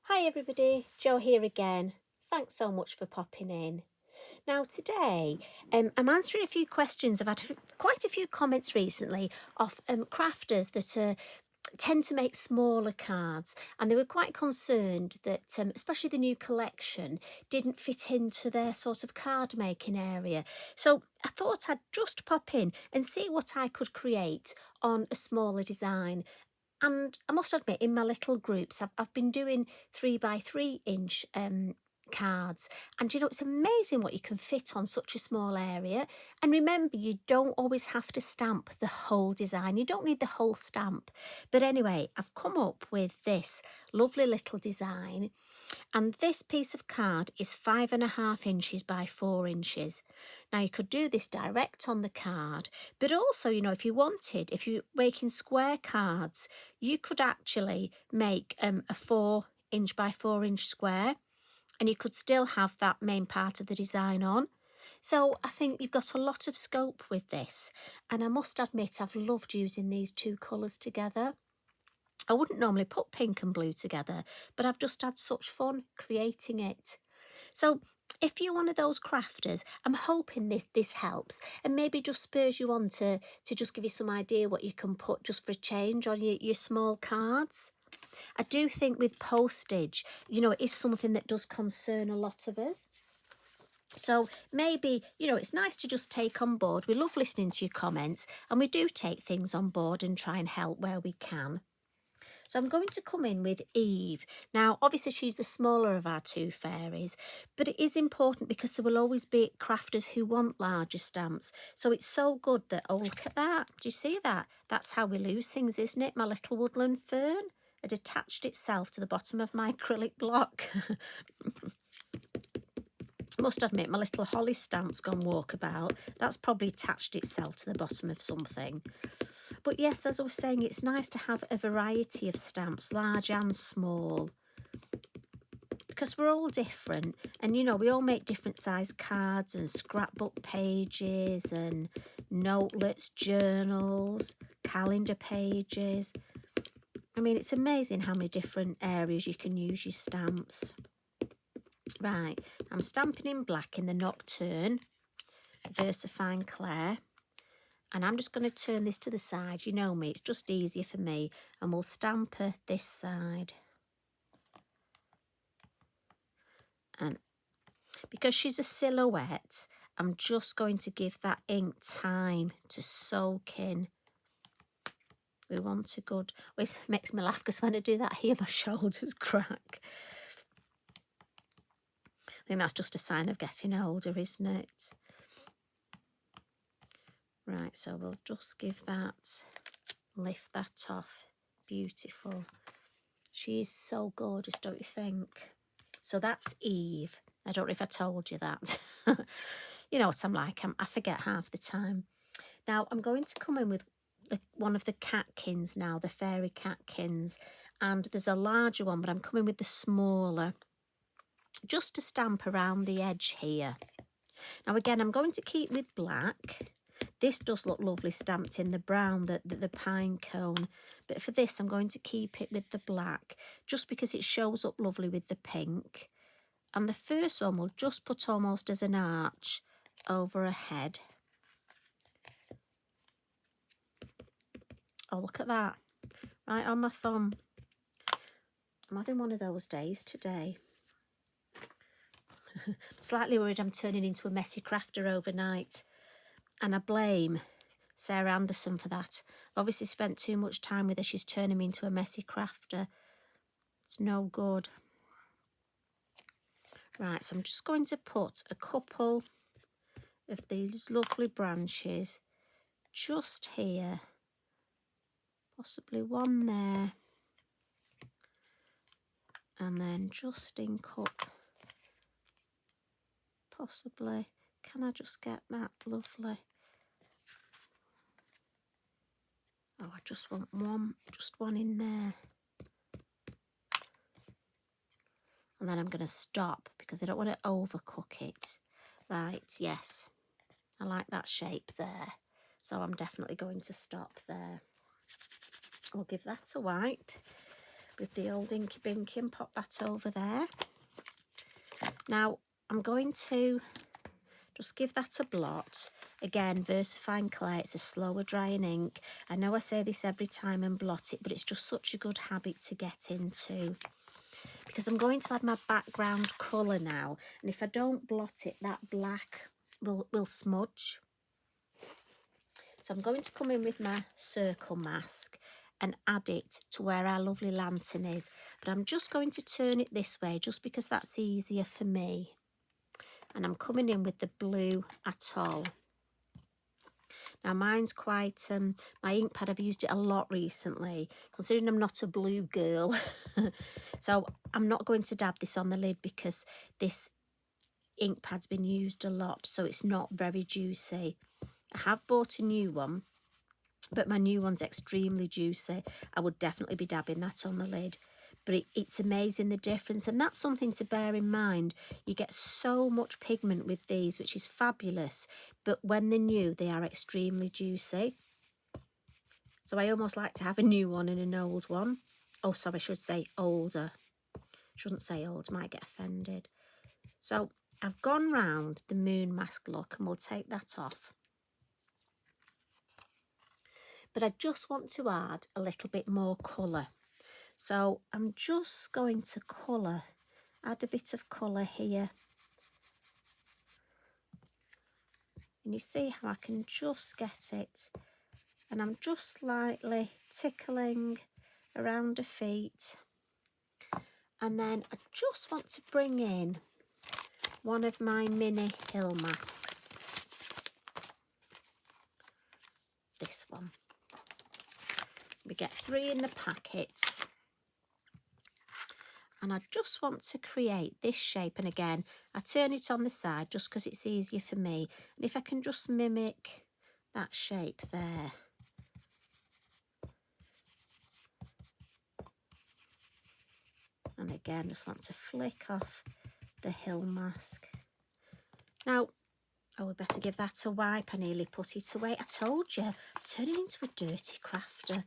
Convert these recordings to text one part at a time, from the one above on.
Hi everybody, Jo here again. Thanks so much for popping in. Now today I'm answering a few questions. I've had quite a few comments recently of crafters that tend to make smaller cards, and they were quite concerned that especially the new collection didn't fit into their sort of card making area. So I thought I'd just pop in and see what I could create on a smaller design. And I must admit, in my little groups, I've been doing 3 by 3 inch cards. And you know, it's amazing what you can fit on such a small area. And remember, you don't always have to stamp the whole design. You don't need the whole stamp. But anyway, I've come up with this lovely little design. And this piece of card is 5.5 inches by 4 inches. Now you could do this direct on the card, but also, you know, if you wanted, if you're making square cards, you could actually make a 4 inch by 4 inch square, and you could still have that main part of the design on. So I think you've got a lot of scope with this. And I must admit, I've loved using these two colours together. I wouldn't normally put pink and blue together, but I've just had such fun creating it. So if you're one of those crafters, I'm hoping this helps and maybe just spurs you on to just give you some idea what you can put just for a change on your small cards. I do think with postage, you know, it is something that does concern a lot of us. So maybe, you know, it's nice to just take on board. We love listening to your comments, and we do take things on board and try and help where we can. So I'm going to come in with Eve. Now, obviously, she's the smaller of our two fairies, but it is important because there will always be crafters who want larger stamps. So it's so good that, oh, look at that. Do you see that? That's how we lose things, isn't it? My little woodland fern had attached itself to the bottom of my acrylic block. Must admit, my little holly stamp's gone walkabout. That's probably attached itself to the bottom of something. But yes, as I was saying, it's nice to have a variety of stamps, large and small, because we're all different. And, you know, we all make different size cards and scrapbook pages and notelets, journals, calendar pages. I mean, it's amazing how many different areas you can use your stamps. Right, I'm stamping in black in the Nocturne, VersaFine Claire. And I'm just going to turn this to the side. You know me, it's just easier for me. And we'll stamp her this side. And because she's a silhouette, I'm just going to give that ink time to soak in. We want a good... It makes me laugh because when I do that here, my shoulders crack. I think that's just a sign of getting older, isn't it? Right, so we'll just give that, lift that off. Beautiful. She's so gorgeous, don't you think? So that's Eve. I don't know if I told you that. You know what I'm like, I forget half the time. Now, I'm going to come in with one of the catkins now, the Fairy Catkins. And there's a larger one, but I'm coming with the smaller, just to stamp around the edge here. Now, again, I'm going to keep with black. This does look lovely stamped in the brown, the pine cone. But for this, I'm going to keep it with the black, just because it shows up lovely with the pink. And the first one we'll just put almost as an arch over a head. Oh, look at that. Right on my thumb. I'm having one of those days today. Slightly worried I'm turning into a messy crafter overnight. And I blame Sarah Anderson for that. I've obviously spent too much time with her. She's turning me into a messy crafter. It's no good. Right, so I'm just going to put a couple of these lovely branches just here. Possibly one there. And then just ink up. Possibly. Can I just get that lovely? Oh, I just want just one in there. And then I'm going to stop because I don't want to overcook it. Right, yes. I like that shape there. So I'm definitely going to stop there. I'll give that a wipe. with the old Inky Binky and pop that over there. Now I'm going to just give that a blot. Again, VersaFine clay, it's a slower drying ink. I know I say this every time and blot it, but it's just such a good habit to get into. Because I'm going to add my background colour now, and if I don't blot it, that black will smudge. So I'm going to come in with my circle mask and add it to where our lovely lantern is. But I'm just going to turn it this way, just because that's easier for me. And I'm coming in with the blue Atoll. Now mine's quite, my ink pad, I've used it a lot recently, considering I'm not a blue girl. So I'm not going to dab this on the lid because this ink pad's been used a lot, so it's not very juicy. I have bought a new one, but my new one's extremely juicy. I would definitely be dabbing that on the lid. But it's amazing the difference, and that's something to bear in mind. You get so much pigment with these, which is fabulous, but when they're new, they are extremely juicy. So I almost like to have a new one and an old one. Oh, sorry, I should say older. Shouldn't say old, might get offended. So I've gone round the moon mask look, and we'll take that off. But I just want to add a little bit more colour. So I'm just going to add a bit of colour here. And you see how I can just get it. And I'm just slightly tickling around the feet. And then I just want to bring in one of my mini hill masks. This one. We get 3 in the packet. And I just want to create this shape, and again I turn it on the side just because it's easier for me, and if I can just mimic that shape there. And again just want to flick off the hill mask. Now I would better give that a wipe. I nearly put it away. I told you, turning into a dirty crafter.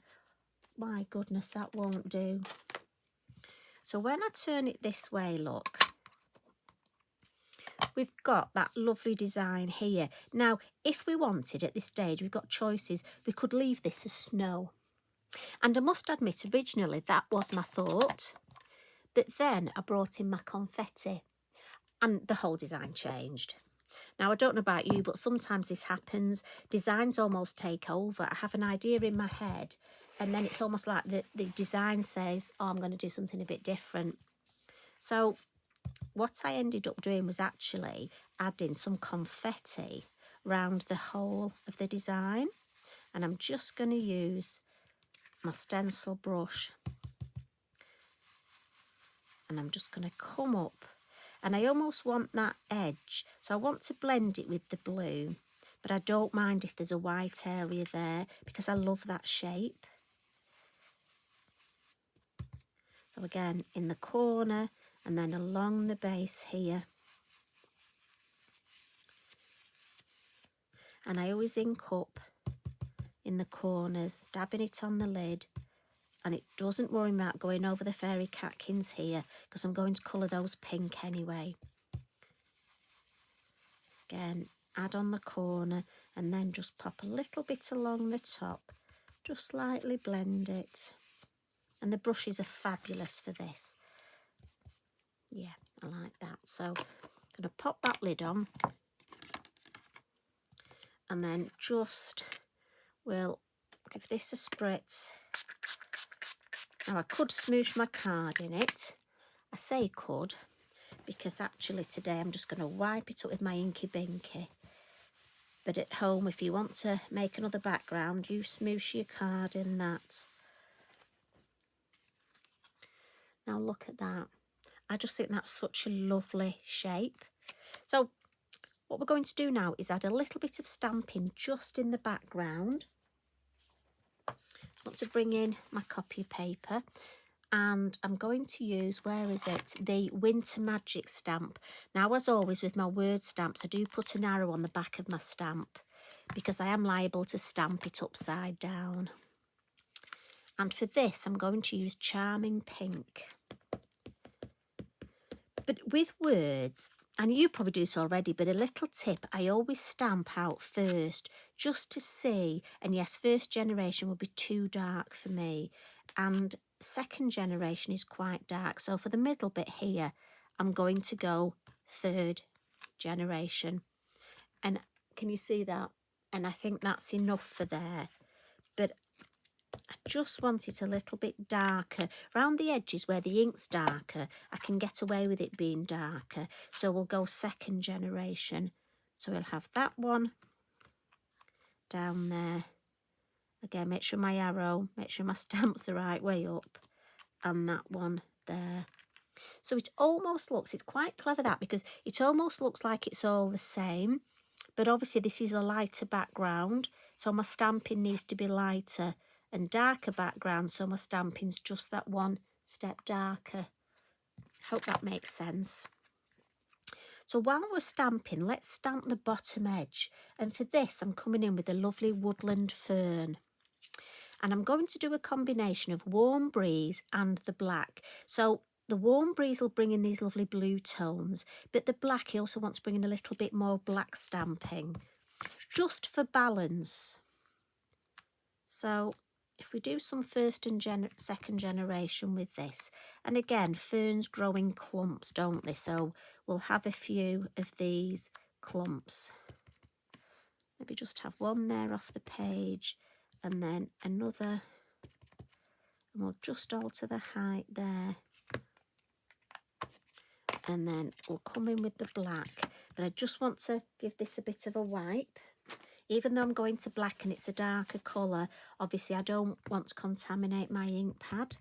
My goodness, that won't do. So when I turn it this way, look, we've got that lovely design here. Now, if we wanted at this stage, we've got choices. We could leave this as snow. And I must admit, originally, that was my thought. But then I brought in my confetti and the whole design changed. Now, I don't know about you, but sometimes this happens. Designs almost take over. I have an idea in my head, and then it's almost like the design says, oh, I'm going to do something a bit different. So what I ended up doing was actually adding some confetti around the whole of the design. And I'm just going to use my stencil brush. And I'm just going to come up. And I almost want that edge. So I want to blend it with the blue. But I don't mind if there's a white area there, because I love that shape. So again, in the corner and then along the base here. And I always ink up in the corners, dabbing it on the lid. And it doesn't worry me about going over the Fairy Catkins here, because I'm going to colour those pink anyway. Again, add on the corner and then just pop a little bit along the top. Just slightly blend it. And the brushes are fabulous for this. Yeah, I like that. So I'm going to pop that lid on. And then just will give this a spritz. Now I could smoosh my card in it. I say could, because actually today I'm just going to wipe it up with my Inky Binky. But at home, if you want to make another background, you smoosh your card in that. Now look at that. I just think that's such a lovely shape. So what we're going to do now is add a little bit of stamping just in the background. I want to bring in my copy paper, and I'm going to use, where is it, the Winter Magic stamp. Now, as always with my word stamps, I do put an arrow on the back of my stamp because I am liable to stamp it upside down. And for this, I'm going to use Charming Pink. But with words, and you probably do this already, but a little tip, I always stamp out first just to see. And yes, first generation would be too dark for me. And second generation is quite dark. So for the middle bit here, I'm going to go third generation. And can you see that? And I think that's enough for there. But I just want it a little bit darker. Around the edges where the ink's darker, I can get away with it being darker. So we'll go second generation. So we'll have that one down there. Again, make sure my arrow, make sure my stamp's the right way up. And that one there. So it almost looks, it's quite clever that, because it almost looks like it's all the same. But obviously this is a lighter background. So my stamping needs to be lighter and darker background, so my stamping's just that one step darker. Hope that makes sense. So while we're stamping, let's stamp the bottom edge. And for this, I'm coming in with a lovely woodland fern. And I'm going to do a combination of Warm Breeze and the black. So the Warm Breeze will bring in these lovely blue tones, but the black, I also want to bring in a little bit more black stamping, just for balance. So if we do some first and second generation with this, and again, ferns grow in clumps, don't they? So we'll have a few of these clumps. Maybe just have one there off the page, and then another, and we'll just alter the height there. And then we'll come in with the black, but I just want to give this a bit of a wipe. Even though I'm going to black and it's a darker colour, obviously I don't want to contaminate my ink pad.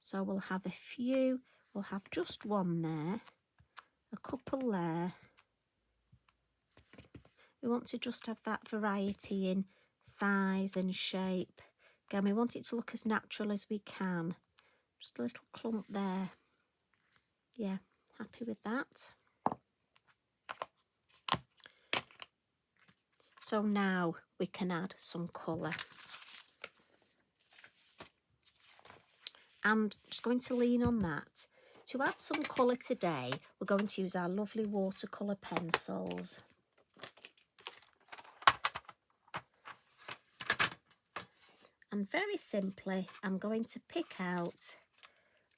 So we'll have a few, we'll have just one there, a couple there. We want to just have that variety in size and shape. Again, we want it to look as natural as we can. Just a little clump there. Yeah, happy with that. So now we can add some colour. And just going to lean on that. To add some colour today, we're going to use our lovely watercolour pencils. And very simply, I'm going to pick out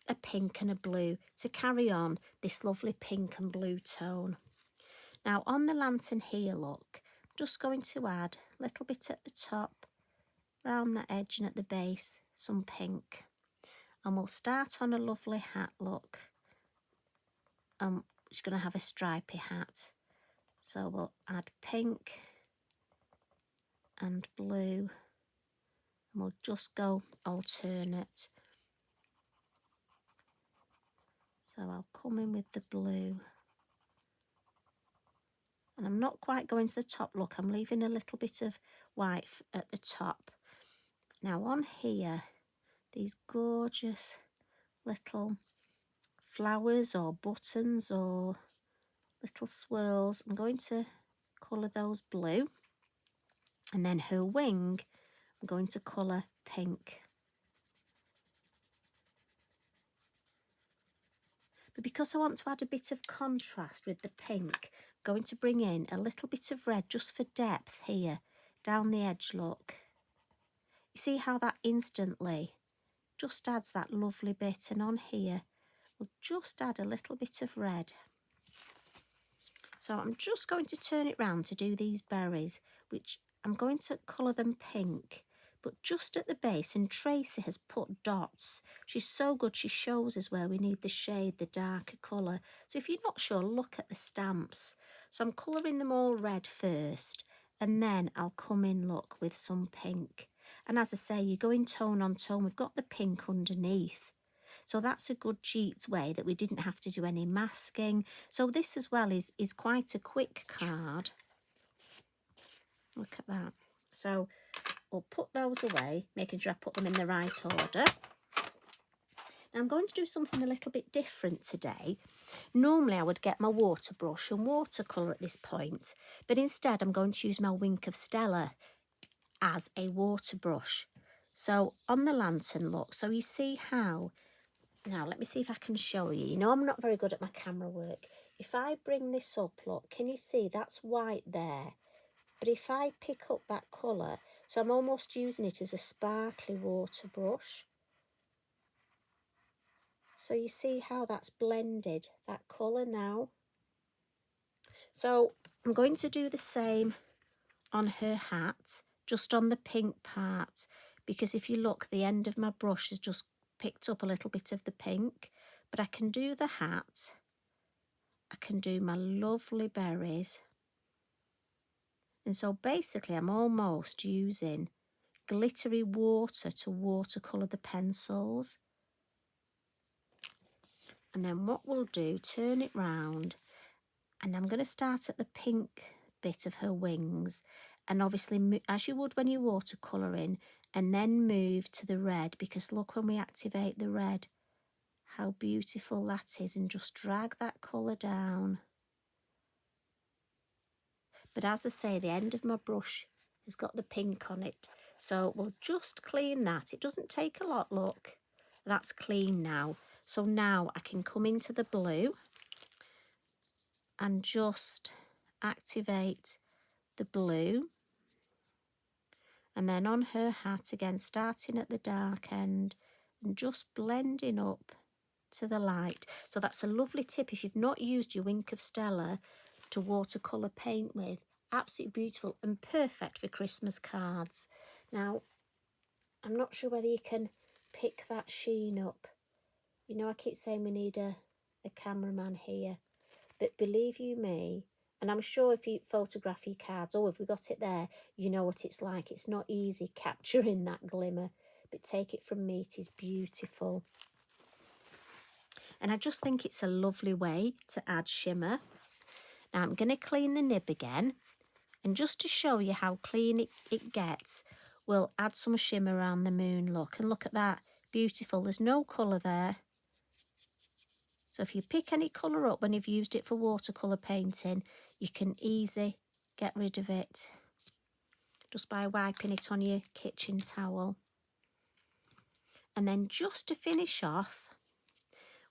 a pink and a blue to carry on this lovely pink and blue tone. Now on the lantern here, look, just going to add a little bit at the top, around the edge and at the base, some pink. And we'll start on a lovely hat, look. She's going to have a stripy hat. So we'll add pink and blue. And we'll just go alternate. So I'll come in with the blue. And I'm not quite going to the top, look, I'm leaving a little bit of white at the top. Now on here, these gorgeous little flowers or buttons or little swirls, I'm going to colour those blue. And then her wing, I'm going to colour pink. But because I want to add a bit of contrast with the pink, I'm going to bring in a little bit of red just for depth here, down the edge, look. You see how that instantly just adds that lovely bit, and on here, we'll just add a little bit of red. So I'm just going to turn it round to do these berries, which I'm going to colour them pink. But just at the base, and Tracy has put dots. She's so good, she shows us where we need the shade, the darker colour. So if you're not sure, look at the stamps. So I'm colouring them all red first, and then I'll come in, look, with some pink. And as I say, you go in tone on tone. We've got the pink underneath. So that's a good cheat way that we didn't have to do any masking. So this as well is quite a quick card. Look at that. So we'll put those away, making sure I put them in the right order. Now I'm going to do something a little bit different today. Normally I would get my water brush and watercolour at this point, but instead I'm going to use my Wink of Stella as a water brush. So on the lantern, look, so you see how, now let me see if I can show you. You know I'm not very good at my camera work. If I bring this up, look, can you see that's white there? But if I pick up that colour, so I'm almost using it as a sparkly water brush. So you see how that's blended, that colour now. So I'm going to do the same on her hat, just on the pink part, because if you look, the end of my brush has just picked up a little bit of the pink. But I can do the hat, I can do my lovely berries. And so basically I'm almost using glittery water to watercolour the pencils. And then what we'll do, turn it round, and I'm going to start at the pink bit of her wings, and obviously as you would when you're watercolouring, and then move to the red, because look, when we activate the red, how beautiful that is, and just drag that colour down. But as I say, the end of my brush has got the pink on it, so we'll just clean that. It doesn't take a lot, look. That's clean now. So now I can come into the blue and just activate the blue. And then on her hat again, starting at the dark end and just blending up to the light. So that's a lovely tip if you've not used your Wink of Stella to watercolour paint with. Absolutely beautiful and perfect for Christmas cards. Now, I'm not sure whether you can pick that sheen up. You know, I keep saying we need a cameraman here. But believe you me, and I'm sure if you photograph your cards, oh, if we got it there, you know what it's like. It's not easy capturing that glimmer. But take it from me, it is beautiful. And I just think it's a lovely way to add shimmer. Now I'm going to clean the nib again. And just to show you how clean it gets, we'll add some shimmer around the moon, look. And look at that, beautiful. There's no colour there. So if you pick any colour up when you've used it for watercolour painting, you can easily get rid of it just by wiping it on your kitchen towel. And then just to finish off,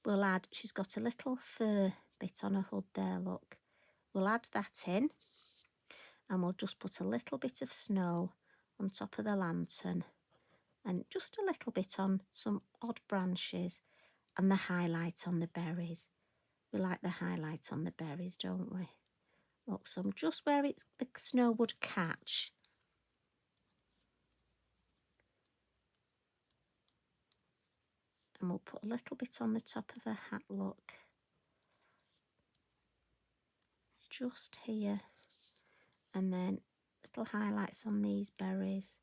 we'll add, she's got a little fur bit on her hood there, look. We'll add that in. And we'll just put a little bit of snow on top of the lantern and just a little bit on some odd branches and the highlight on the berries. We like the highlight on the berries, don't we? Look, so just where the snow would catch. And we'll put a little bit on the top of her hat, look. Just here. And then little highlights on these berries.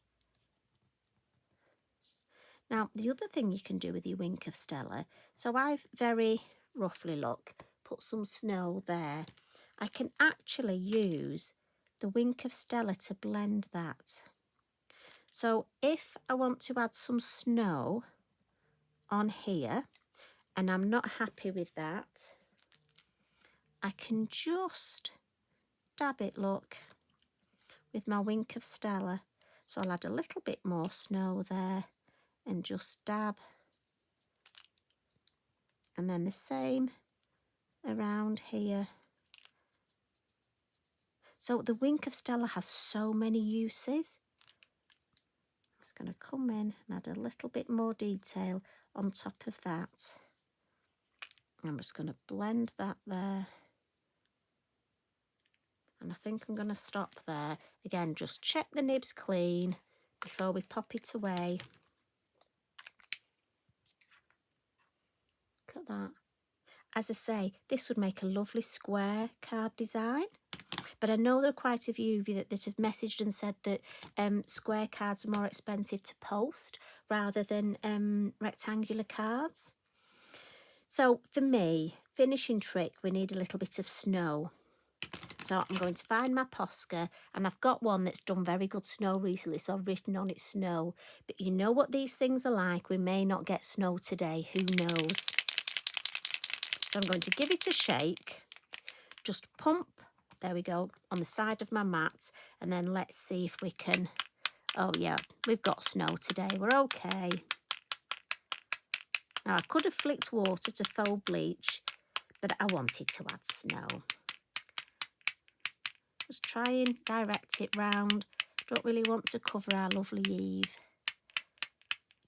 Now, the other thing you can do with your Wink of Stella, so I've very roughly, look, put some snow there. I can actually use the Wink of Stella to blend that. So if I want to add some snow on here and I'm not happy with that, I can just dab it, look, with my Wink of Stella. So I'll add a little bit more snow there and just dab. And then the same around here. So the Wink of Stella has so many uses. I'm just going to come in and add a little bit more detail on top of that. I'm just going to blend that there. And I think I'm going to stop there. Again, just check the nibs clean before we pop it away. Look at that. As I say, this would make a lovely square card design. But I know there are quite a few of you that have messaged and said that square cards are more expensive to post rather than rectangular cards. So for me, finishing trick, we need a little bit of snow. So I'm going to find my Posca, and I've got one that's done very good snow recently, so I've written on it snow. But you know what these things are like. We may not get snow today, who knows? So I'm going to give it a shake, just pump, there we go, on the side of my mat, and then let's see if we can Oh yeah, we've got snow today, we're okay. Now I could have flicked water to faux bleach, but I wanted to add snow. Just try and direct it round. Don't really want to cover our lovely Eve.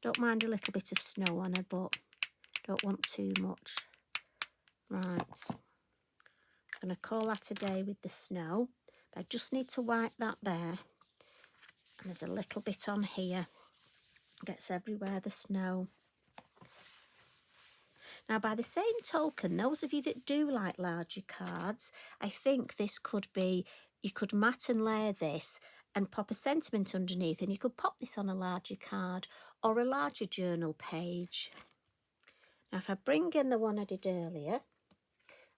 Don't mind a little bit of snow on her, but don't want too much. Right, I'm going to call that a day with the snow. But I just need to wipe that there. And there's a little bit on here. Gets everywhere, the snow. Now, by the same token, those of you that do like larger cards, I think this could be, you could mat and layer this and pop a sentiment underneath, and you could pop this on a larger card or a larger journal page. Now, if I bring in the one I did earlier,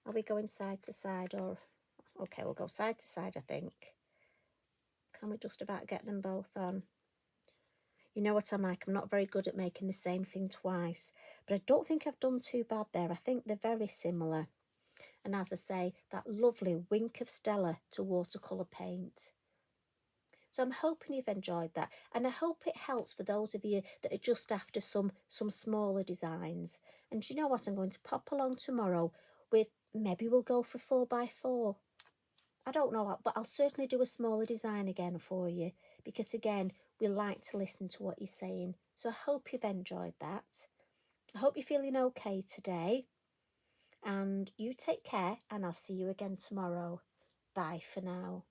are we going side to side or... Okay, we'll go side to side, I think. Can we just about get them both on? You know what I'm like, I'm not very good at making the same thing twice, but I don't think I've done too bad there. I think they're very similar. And as I say, that lovely Wink of Stella to watercolour paint. So I'm hoping you've enjoyed that, and I hope it helps for those of you that are just after some smaller designs. And you know what, I'm going to pop along tomorrow with, maybe we'll go for 4x4. I don't know, but I'll certainly do a smaller design again for you, because again, we like to listen to what you're saying. So I hope you've enjoyed that. I hope you're feeling okay today. And you take care, and I'll see you again tomorrow. Bye for now.